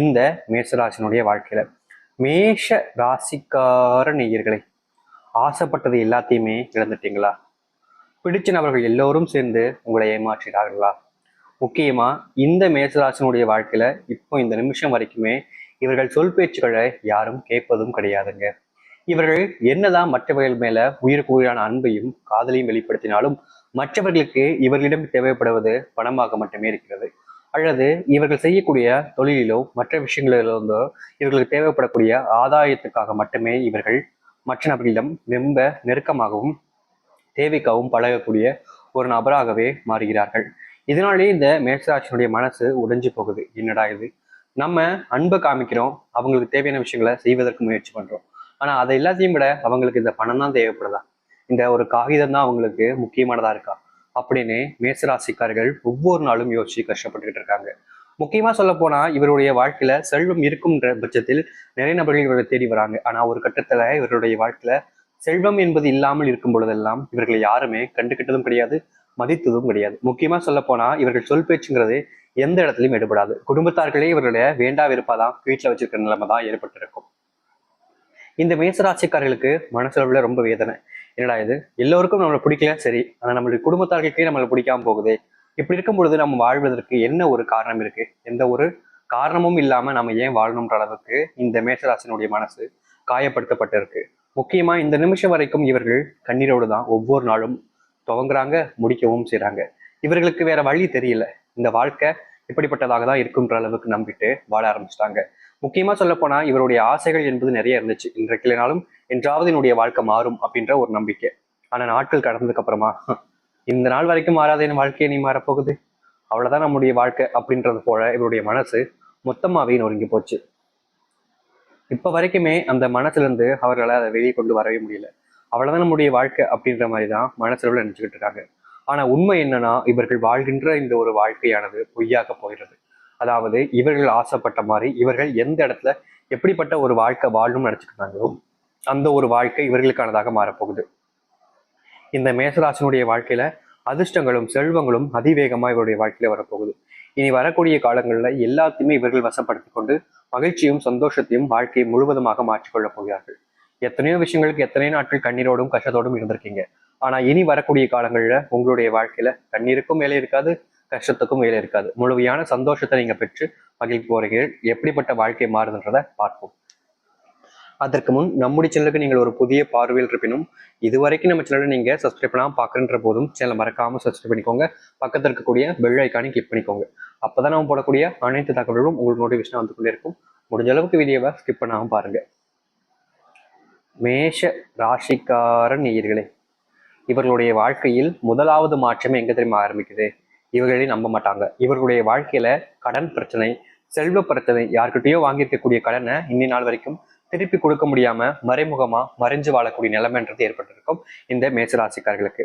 இந்த மேசராசினுடைய வாழ்க்கையில. மேஷ ராசிக்கார நேயர்களை, ஆசைப்பட்டது எல்லாத்தையுமே இழந்துட்டீங்களா? பிடிச்ச நபர்கள் எல்லோரும் சேர்ந்து உங்களை ஏமாற்றினார்களா? முக்கியமா இந்த மேசராசினுடைய வாழ்க்கையில இப்போ இந்த நிமிஷம் வரைக்குமே இவர்கள் சொல் பேச்சுக்களை யாரும் கேட்பதும் கிடையாதுங்க. இவர்கள் என்னதான் மற்றவர்கள் மேல உயிருக்கு உயிரான அன்பையும் காதலையும் வெளிப்படுத்தினாலும் மற்றவர்களுக்கு இவர்களிடம் தேவைப்படுவது பணமாக மட்டுமே இருக்கிறது. அல்லது இவர்கள் செய்யக்கூடிய தொழிலிலோ மற்ற விஷயங்களிலோ இவர்களுக்கு தேவைப்படக்கூடிய ஆதாயத்துக்காக மட்டுமே இவர்கள் மற்ற நபர்களிடம் ரொம்ப நெருக்கமாகவும் தேவைக்காகவும் பழகக்கூடிய ஒரு நபராகவே மாறுகிறார்கள். இதனாலேயே இந்த மேஷராசினுடைய மனசு உடைஞ்சு போகுது. என்னடா இது, நம்ம அன்பை காமிக்கிறோம், அவங்களுக்கு தேவையான விஷயங்களை செய்வதற்கு முயற்சி பண்றோம், ஆனா அதை எல்லாத்தையும் விட அவங்களுக்கு இந்த பணம் தான் தேவைப்படுதா, இந்த ஒரு காகிதம் தான் அவங்களுக்கு முக்கியமானதா இருக்கா அப்படின்னு மேசராசிக்காரர்கள் ஒவ்வொரு நாளும் யோசிச்சு கஷ்டப்பட்டுக்கிட்டு இருக்காங்க. முக்கியமா சொல்ல போனா இவருடைய வாழ்க்கையில செல்வம் இருக்கும்ன்ற பட்சத்தில் நிறைய நபர்கள் இவரை தேடி வராங்க. ஆனா ஒரு கட்டத்துல இவருடைய வாழ்க்கையில செல்வம் என்பது இல்லாமல் இருக்கும் பொழுதெல்லாம் இவர்களை யாருமே கண்டுகிட்டதும் கிடையாது, மதித்ததும் கிடையாது. முக்கியமா சொல்ல போனா இவர்கள் சொல் பேச்சுங்கிறது எந்த இடத்துலையும் எடுபடாது. குடும்பத்தார்களே இவர்களுடைய வேண்டா விருப்பாதான் வீட்டுல வச்சிருக்கிற நிலைமை தான் ஏற்பட்டிருக்கும். இந்த மேசராசிக்காரர்களுக்கு மனசளவுல ரொம்ப வேதனை. என்னடா இது, எல்லோருக்கும் நம்மளை பிடிக்கல சரி, ஆனா நம்மளுடைய குடும்பத்தார்களுக்கே நம்மளை பிடிக்காம போகுது. இப்படி இருக்கும் பொழுது நம்ம வாழ்வதற்கு என்ன ஒரு காரணம் இருக்கு? எந்த ஒரு காரணமும் இல்லாம நம்ம ஏன் வாழணும்ன்ற அளவுக்கு இந்த மேசராசினுடைய மனசு காயப்படுத்தப்பட்டிருக்கு. முக்கியமா இந்த நிமிஷம் வரைக்கும் இவர்கள் கண்ணீரோடு தான் ஒவ்வொரு நாளும் துவங்குறாங்க, முடிக்கவும் செய்றாங்க. இவர்களுக்கு வேற வழி தெரியல. இந்த வாழ்க்கை இப்படிப்பட்டதாக தான் இருக்குன்ற அளவுக்கு நம்பிட்டு வாழ ஆரம்பிச்சிட்டாங்க. முக்கியமா சொல்ல போனா இவருடைய ஆசைகள் என்பது நிறைய இருந்துச்சு. இன்றைக்கு இல்லைனாலும் என்றாவது என்னுடைய வாழ்க்கை மாறும் அப்படின்ற ஒரு நம்பிக்கை. ஆனா நாட்கள் கடந்ததுக்கு அப்புறமா இந்த நாள் வரைக்கும் மாறாத என் வாழ்க்கையை நீ மாறப்போகுது, அவ்வளவுதான் நம்முடைய வாழ்க்கை அப்படின்றது போல இவருடைய மனசு மொத்தமாவே நொறுங்கி போச்சு. இப்ப வரைக்குமே அந்த மனசுல இருந்து அவர்களால் அதை வெளியே கொண்டு வரவே முடியல. அவ்வளவுதான் நம்முடைய வாழ்க்கை அப்படின்ற மாதிரி தான் மனசுல நினைச்சுக்கிட்டு இருக்காங்க. ஆனா உண்மை என்னன்னா இவர்கள் வாழ்கின்ற இந்த ஒரு வாழ்க்கையானது பொய்யாக போகிறது. அதாவது இவர்கள் ஆசைப்பட்ட மாதிரி இவர்கள் எந்த இடத்துல எப்படிப்பட்ட ஒரு வாழ்க்கை வாழணும்னு நினைச்சுக்கிட்டாங்களோ அந்த ஒரு வாழ்க்கை இவர்களுக்கானதாக மாறப்போகுது. இந்த மேசராசினுடைய வாழ்க்கையில அதிர்ஷ்டங்களும் செல்வங்களும் அதிவேகமா இவருடைய வாழ்க்கையில வரப்போகுது. இனி வரக்கூடிய காலங்கள்ல எல்லாத்தையுமே இவர்கள் வசப்படுத்தி கொண்டு மகிழ்ச்சியும் சந்தோஷத்தையும் வாழ்க்கையை முழுவதுமாக மாற்றிக்கொள்ளப் போகிறார்கள். எத்தனையோ விஷயங்களுக்கு எத்தனையோ நாட்கள் கண்ணீரோடும் கஷ்டத்தோடும் இருந்திருக்கீங்க. ஆனா இனி வரக்கூடிய காலங்கள்ல உங்களுடைய வாழ்க்கையில கண்ணீருக்கும் வேலை இருக்காது, கஷ்டத்துக்கும் வேலை இருக்காது. முழுமையான சந்தோஷத்தை நீங்க பெற்று மகிழ்ச்சி போறீர்கள். எப்படிப்பட்ட வாழ்க்கை மாறுதுன்றதை பார்ப்போம். அதற்கு முன் நம்முடைய சேனலுக்கு நீங்கள் ஒரு புதிய பார்வையில் இருப்பினும் இதுவரைக்கும் நம்ம சேனலை நீங்க சப்ஸ்கிரைப் பண்ணாமல் பார்க்குற போதும் சேனலை மறக்காம சப்ஸ்கிரைப் பண்ணிக்கோங்க. பக்கத்தில் இருக்கக்கூடிய பெல் ஐக்கானை கிளிக் பண்ணிக்கோங்க. அப்பதான் நம்ம போடக்கூடிய அனைத்து தகவல்களும் உங்களுக்கு நோட்டிஃபிகேஷன் வந்து கொண்டே இருக்கும். முடிஞ்ச அளவுக்கு வீடியோவை ஸ்கிப் பண்ணாமல் பாருங்க. மேஷ ராசிக்கார நேயர்களே, இவர்களுடைய வாழ்க்கையில் முதலாவது மாற்றமே எங்க தெரியுமா ஆரம்பிக்குது? இவர்களே நம்ப மாட்டாங்க. இவர்களுடைய வாழ்க்கையில கடன் பிரச்சனை, செல்வ பிரச்சனை, யார்கிட்டயோ வாங்கியிருக்கக்கூடிய கடனை இன்னி நாள் வரைக்கும் திருப்பி கொடுக்க முடியாம மறைமுகமா மறைஞ்சு வாழக்கூடிய நிலைமைன்றது ஏற்பட்டிருக்கும் இந்த மேசராசிக்காரர்களுக்கு.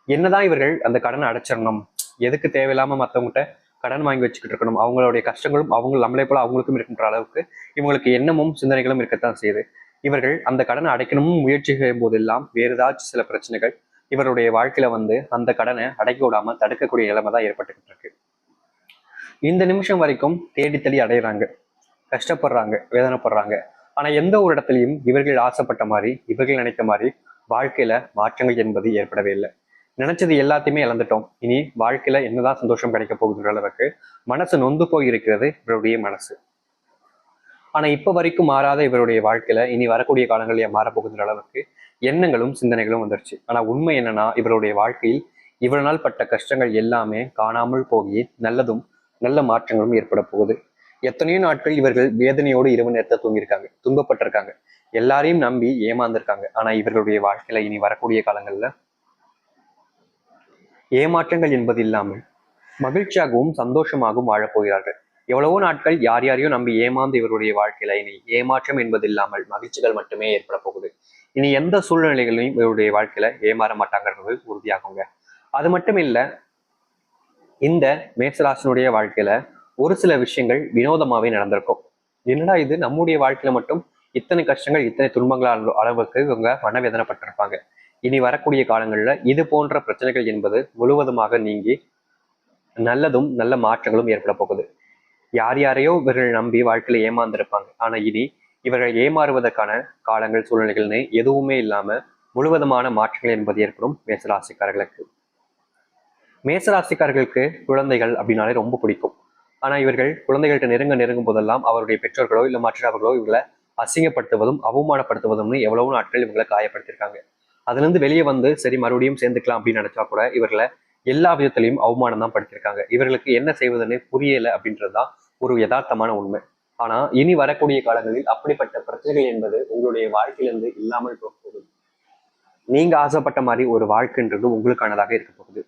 என்னதான் இவர்கள் அந்த கடனை அடைச்சிடணும், எதுக்கு தேவையில்லாம மற்றவங்ககிட்ட கடன் வாங்கி வச்சுக்கிட்டு இருக்கணும், அவங்களுடைய கஷ்டங்களும் அவங்க நம்மளே போல அவங்களுக்கும் இருக்கின்ற அளவுக்கு இவங்களுக்கு எண்ணமும் சிந்தனைகளும் இருக்கத்தான் செய்யுது. இவர்கள் அந்த கடனை அடைக்கணும்னு முயற்சி செய்யும் போதெல்லாம் வேறு ஏதாச்சும் சில பிரச்சனைகள் இவருடைய வாழ்க்கையில வந்து அந்த கடனை அடைக்க விடாம தடுக்கக்கூடிய நிலைமை தான் ஏற்பட்டுக்கிட்டு இருக்கு. இந்த நிமிஷம் வரைக்கும் தேடி தேடி அடையிறாங்க, கஷ்டப்படுறாங்க, வேதனைப்படுறாங்க. ஆனா எந்த ஒரு இடத்துலையும் இவர்கள் ஆசைப்பட்ட மாதிரி இவர்கள் நினைத்த மாதிரி வாழ்க்கையில மாற்றங்கள் என்பது ஏற்படவே இல்லை. நினைச்சது எல்லாத்தையுமே இழந்துட்டோம், இனி வாழ்க்கையில என்னதான் சந்தோஷம் கிடைக்க போகுதுன்ற அளவுக்கு மனசு நொந்து போய் இருக்கிறது இவருடைய மனசு. ஆனா இப்ப வரைக்கும் மாறாத இவருடைய வாழ்க்கையில இனி வரக்கூடிய காலங்களில் மாறப்போகுதுன்ற அளவுக்கு எண்ணங்களும் சிந்தனைகளும் வந்துருச்சு. ஆனா உண்மை என்னன்னா இவருடைய வாழ்க்கையில் இவ்வளவு நாள் பட்ட கஷ்டங்கள் எல்லாமே காணாமல் போகி நல்லதும் நல்ல மாற்றங்களும் ஏற்பட போகுது. எத்தனையோ நாட்கள் இவர்கள் வேதனையோடு இரவு நேரத்தை தூங்கியிருக்காங்க, துன்பப்பட்டிருக்காங்க, எல்லாரையும் நம்பி ஏமாந்திருக்காங்க. ஆனா இவர்களுடைய வாழ்க்கையில இனி வரக்கூடிய காலங்கள்ல ஏமாற்றங்கள் என்பது இல்லாமல் மகிழ்ச்சியாகவும் சந்தோஷமாகவும் வாழப்போகிறார்கள். எவ்வளவோ நாட்கள் யார் யாரையும் நம்பி ஏமாந்து இவருடைய வாழ்க்கையில இனி ஏமாற்றம் என்பது இல்லாமல் மகிழ்ச்சிகள் மட்டுமே ஏற்பட போகுது. இனி எந்த சூழ்நிலைகளையும் இவருடைய வாழ்க்கையில ஏமாற மாட்டாங்கிறது உறுதியாகுங்க. அது மட்டும் இல்ல, இந்த மேசராசினுடைய வாழ்க்கையில ஒரு சில விஷயங்கள் வினோதமாவே நடந்திருக்கும். என்னடா இது, நம்முடைய வாழ்க்கையில மட்டும் இத்தனை கஷ்டங்கள் இத்தனை துன்பங்களால் அளவுக்கு இவங்க மனவேதனைப்பட்டிருப்பாங்க. இனி வரக்கூடிய காலங்கள்ல இது போன்ற பிரச்சனைகள் என்பது முழுவதுமாக நீங்கி நல்லதும் நல்ல மாற்றங்களும் ஏற்பட போகுது. யார் யாரையோ இவர்கள் நம்பி வாழ்க்கையில ஏமாந்திருப்பாங்க. ஆனா இனி இவர்கள் ஏமாறுவதற்கான காலங்கள் சூழ்நிலைகள்னு எதுவுமே இல்லாம முழுவதுமான மாற்றங்கள் என்பது ஏற்படும் மேசராசிக்காரர்களுக்கு. மேசராசிக்காரர்களுக்கு குழந்தைகள் அப்படின்னாலே ரொம்ப பிடிக்கும். ஆனா இவர்கள் குழந்தைகள்கிட்ட நெருங்கும் போதெல்லாம் அவருடைய பெற்றோர்களோ இல்லை மற்றவர்களோ இவங்களை அசிங்கப்படுத்துவதும் அவமானப்படுத்துவதும்னு எவ்வளவு நாட்கள் இவங்களை காயப்படுத்திருக்காங்க. அதுல இருந்து வெளியே வந்து சரி மறுபடியும் சேர்ந்துக்கலாம் அப்படின்னு நினைச்சா கூட இவர்களை எல்லா விதத்திலையும் அவமானம் தான் படுத்திருக்காங்க. இவர்களுக்கு என்ன செய்வதுன்னு புரியல அப்படின்றதுதான் ஒரு யதார்த்தமான உண்மை. ஆனா இனி வரக்கூடிய காலங்களில் அப்படிப்பட்ட பிரச்சனைகள் என்பது உங்களுடைய வாழ்க்கையிலிருந்து இல்லாமல் போக போகுது. நீங்க ஆசைப்பட்ட மாதிரி ஒரு வாழ்க்கைன்றது உங்களுக்கானதாக இருக்க போகுது.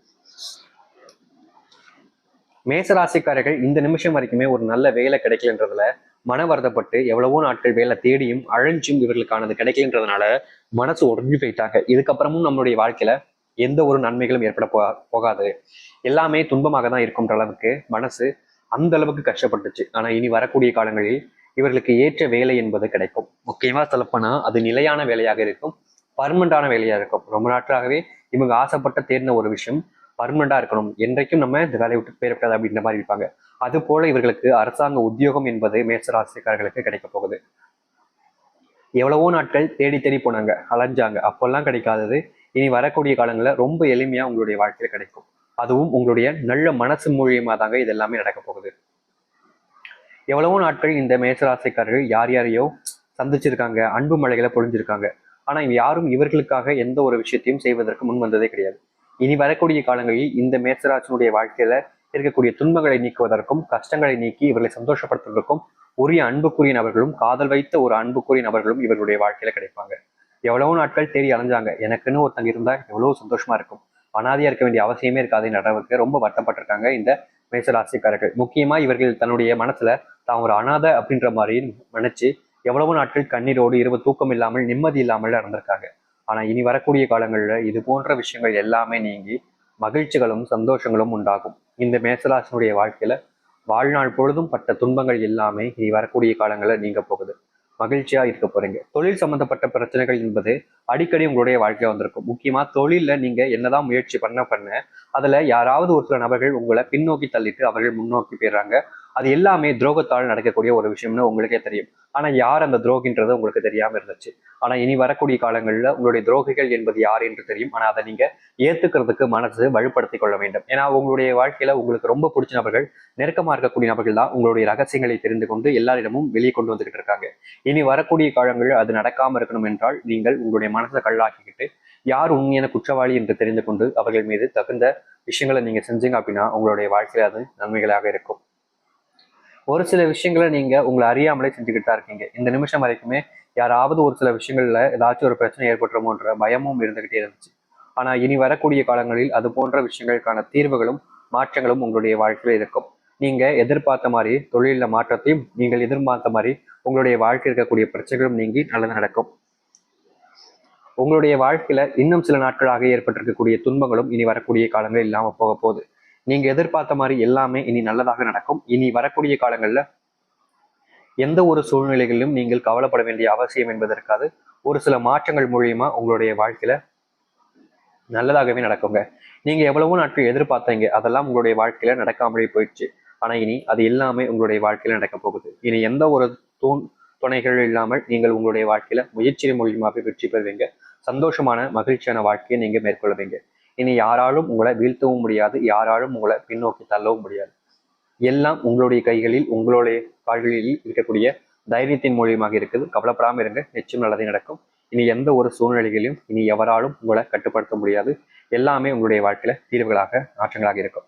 மேசராசிக்காரர்கள் இந்த நிமிஷம் வரைக்குமே ஒரு நல்ல வேலை கிடைக்கலன்றதுல மன வருத்தப்பட்டு எவ்வளவோ நாட்கள் வேலை தேடியும் அழைஞ்சும் இவர்களுக்கானது கிடைக்கலன்றதுனால மனசு உடஞ்சு போயிட்டாங்க. இதுக்கப்புறமும் நம்மளுடைய வாழ்க்கையில எந்த ஒரு நன்மைகளும் ஏற்பட போகாது, எல்லாமே துன்பமாக தான் இருக்கும்ன்ற அளவுக்கு மனசு அந்த அளவுக்கு கஷ்டப்பட்டுச்சு. ஆனா இனி வரக்கூடிய காலங்களில் இவர்களுக்கு ஏற்ற வேலை என்பது கிடைக்கும். முக்கியமா சொல்லப்போனா அது நிலையான வேலையாக இருக்கும், பர்மனண்டான வேலையா இருக்கும். ரொம்ப நாட்களாகவே இவங்க ஆசைப்பட்ட தேர்ந்த ஒரு விஷயம் பர்மனண்டா இருக்கணும், என்றைக்கும் நம்ம இந்த வேலையை விட்டு போயிடக்கூடாது அப்படின்ற மாதிரி இருப்பாங்க. அது போல இவர்களுக்கு அரசாங்க உத்தியோகம் என்பது மேசராசிக்காரர்களுக்கு கிடைக்க போகுது. எவ்வளவோ நாட்கள் தேடி தேடி போனாங்க, அலைஞ்சாங்க, அப்பெல்லாம் கிடைக்காதது இனி வரக்கூடிய காலங்களில் ரொம்ப எளிமையா உங்களுடைய வாழ்க்கையில கிடைக்கும். அதுவும் உங்களுடைய நல்ல மனசு மூலியமா தாங்க இது எல்லாமே நடக்க போகுது. எவ்வளவோ நாட்கள் இந்த மேசராசிக்காரர்கள் யார் யாரையோ சந்திச்சிருக்காங்க, அன்பு மலைகளை பொழிஞ்சிருக்காங்க. ஆனா யாரும் இவர்களுக்காக எந்த ஒரு விஷயத்தையும் செய்வதற்கு முன் வந்ததே கிடையாது. இனி வரக்கூடிய காலங்களில் இந்த மேசராசினுடைய வாழ்க்கையில இருக்கக்கூடிய துன்பங்களை நீக்குவதற்கும் கஷ்டங்களை நீக்கி இவர்களை சந்தோஷப்படுத்துவதற்கும் உரிய அன்புக்குரிய நபர்களும் காதல் வைத்த ஒரு அன்புக்குரிய நபர்களும் இவர்களுடைய வாழ்க்கையில கிடைப்பாங்க. எவ்வளவோ நாட்கள் தேடி அலைஞ்சாங்க, எனக்குன்னு ஒருத்தங்க இருந்தா எவ்வளவு சந்தோஷமா இருக்கும், அனாதையா இருக்க வேண்டிய அவசியமே இருக்காது நடவுக்கு ரொம்ப வருத்தப்பட்டிருக்காங்க இந்த மேசராசிக்காரர்கள். முக்கியமா இவர்கள் தன்னுடைய மனசுல தான் ஒரு அனாதை அப்படின்ற மாதிரி நினைச்சு எவ்வளவு நாட்கள் கண்ணீரோடு இரவு தூக்கம் இல்லாமல் நிம்மதி இல்லாமல் நடந்திருக்காங்க. ஆனா இனி வரக்கூடிய காலங்கள்ல இது போன்ற விஷயங்கள் எல்லாமே நீங்கி மகிழ்ச்சிகளும் சந்தோஷங்களும் உண்டாகும். இந்த மேசராசினுடைய வாழ்க்கையில வாழ்நாள் பொழுதும் பட்ட துன்பங்கள் எல்லாமே இனி வரக்கூடிய காலங்களில் நீங்க போகுது. மகிழ்ச்சியா இருக்க போறீங்க. தொழில் சம்பந்தப்பட்ட பிரச்சனைகள் என்பது அடிக்கடி உங்களுடைய வாழ்க்கையில வந்திருக்கும். முக்கியமா தொழில்ல நீங்க என்னதான் முயற்சி பண்ண அதுல யாராவது ஒரு சில நபர்கள் உங்களை பின்னோக்கி தள்ளிட்டு அவர்கள் முன்னோக்கி போயிடுறாங்க. அது எல்லாமே துரோகத்தால் நடக்கக்கூடிய ஒரு விஷயம்னு உங்களுக்கே தெரியும். ஆனா யார் அந்த துரோகின்றது உங்களுக்கு தெரியாம இருந்துச்சு. ஆனா இனி வரக்கூடிய காலங்கள்ல உங்களுடைய துரோகிகள் என்பது யார் என்று தெரியும். ஆனா அதை நீங்க ஏத்துக்கிறதுக்கு மனசு வலுப்படுத்திக் கொள்ள வேண்டும். ஏன்னா உங்களுடைய வாழ்க்கையில உங்களுக்கு ரொம்ப பிடிச்ச நபர்கள், நெருக்கமா இருக்கக்கூடிய நபர்கள் தான் உங்களுடைய ரகசியங்களை தெரிந்து கொண்டு எல்லாரிடமும் வெளியே கொண்டு வந்துகிட்டு இருக்காங்க. இனி வரக்கூடிய காலங்களில் அது நடக்காம இருக்கணும் என்றால் நீங்கள் உங்களுடைய மனசை கல்லாக்கிக்கிட்டு யார் உண்மையான குற்றவாளி என்று தெரிந்து கொண்டு அவர்கள் மீது தகுந்த விஷயங்களை நீங்க செஞ்சீங்க அப்படின்னா உங்களுடைய வாழ்க்கையில அது நன்மைகளாக இருக்கும். ஒரு சில விஷயங்களை நீங்க உங்களை அறியாமலே செஞ்சுக்கிட்டு தான் இருக்கீங்க. இந்த நிமிஷம் வரைக்குமே யாராவது ஒரு சில விஷயங்கள்ல ஏதாச்சும் ஒரு பிரச்சனை ஏற்பட்டுருமோன்ற பயமும் இருந்துகிட்டே இருந்துச்சு. ஆனா இனி வரக்கூடிய காலங்களில் அது போன்ற விஷயங்களுக்கான தீர்வுகளும் மாற்றங்களும் உங்களுடைய வாழ்க்கையில இருக்கும். நீங்க எதிர்பார்த்த மாதிரி தொழில மாற்றத்தையும் நீங்கள் எதிர்பார்த்த மாதிரி உங்களுடைய வாழ்க்கை இருக்கக்கூடிய பிரச்சனைகளும் நீங்கி நல்லது நடக்கும். உங்களுடைய வாழ்க்கையில இன்னும் சில நாட்களாக ஏற்பட்டிருக்கக்கூடிய துன்பங்களும் இனி வரக்கூடிய காலங்கள் இல்லாம போக போகுது. நீங்க எதிர்பார்த்த மாதிரி எல்லாமே இனி நல்லதாக நடக்கும். இனி வரக்கூடிய காலங்கள்ல எந்த ஒரு சூழ்நிலைகளிலும் நீங்கள் கவலைப்பட வேண்டிய அவசியம் என்பது இருக்காது. ஒரு சில மாற்றங்கள் மூலியமா உங்களுடைய வாழ்க்கையில நல்லதாகவே நடக்குங்க. நீங்க எவ்வளவோ நாட்கள் எதிர்பார்த்தீங்க, அதெல்லாம் உங்களுடைய வாழ்க்கையில நடக்காமலே போயிடுச்சு. ஆனா இனி அது எல்லாமே உங்களுடைய வாழ்க்கையில நடக்க போகுது. இனி எந்த ஒரு துணைகள் இல்லாமல் நீங்கள் உங்களுடைய வாழ்க்கையில முயற்சியின் மூலியமாகவே வெற்றி பெறுவீங்க. சந்தோஷமான மகிழ்ச்சியான வாழ்க்கையை நீங்க மேற்கொள்வீங்க. இனி யாராலும் உங்களை வீழ்த்தவும் முடியாது, யாராலும் உங்களை பின்னோக்கி தள்ளவும் முடியாது. எல்லாம் உங்களுடைய கைகளில் உங்களுடைய கால்களில் இருக்கக்கூடிய தைரியத்தின் மூலியமாக இருக்குது. கவலைப்படாம இருங்க, நிச்சயம் நல்லதே நடக்கும். இனி எந்த ஒரு சூழ்நிலைகளிலும் இனி எவராலும் உங்களை கட்டுப்படுத்த முடியாது. எல்லாமே உங்களுடைய வாழ்க்கையில தீர்வுகளாக மாற்றங்களாக இருக்கும்.